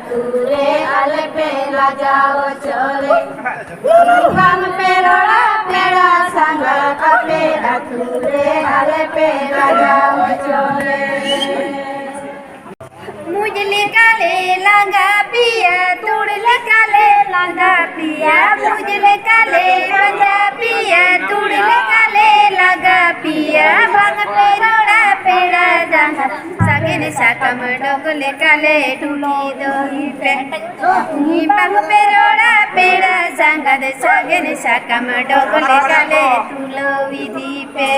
તુરે આલે પેલા જાઓ ચોલે કામ પેરોડા પેડા સંગ કપેલા તુરે આલે પેલા જાઓ ચોલે मुझले काले लांगा पिया तुड़ले काले लांगा पिया मुझले काले लांगा पिया तुड़ले काले लांगा पिया भांग पेरोड़ा पेड़ा जांगा सागे ने शाकम डोगले काले टूली दोही पे भांग पेरोड़ा पेड़ा जांगा दे सागे ने शाकम डोगले काले टूलो विधि पे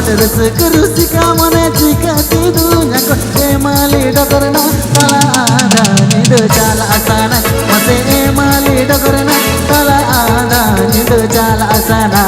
terus kerusika mana jika tidurnya kau emali dokorna tala ada nidu jala asana masih emali dokorna tala ada nidu jala asana.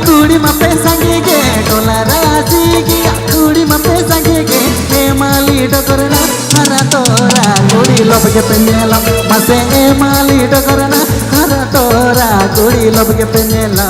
Kudi mape sangege dola rasigi kudi mape sangege emali dokorna haratora kudi lobge penela mase emali dokorna haratora kudi lobge penela.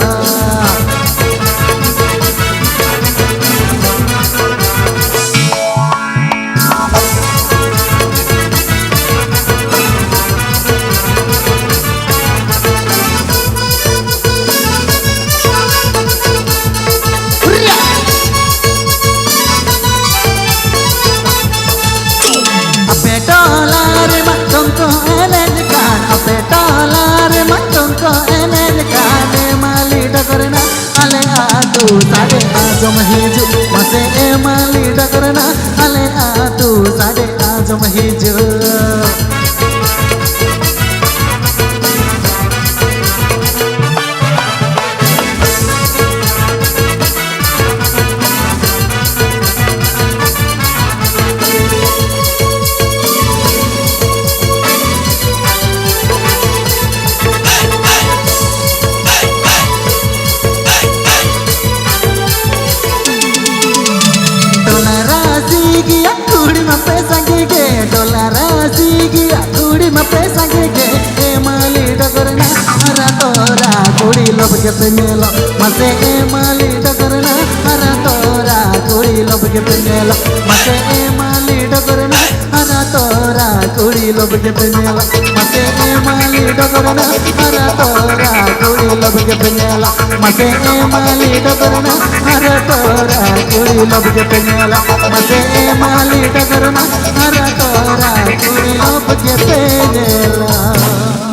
Sade azam hiju mase emali dokorna ale atu sade azam hiju. Lobge penelo mase emali dokorna haratora kudi lobge penelo mase emali dokorna haratora kudi lobge penelo mase emali dokorna haratora kudi lobge penelo mase emali dokorna haratora kudi lobge penelo mase emali dokorna haratora kudi lobge penelo.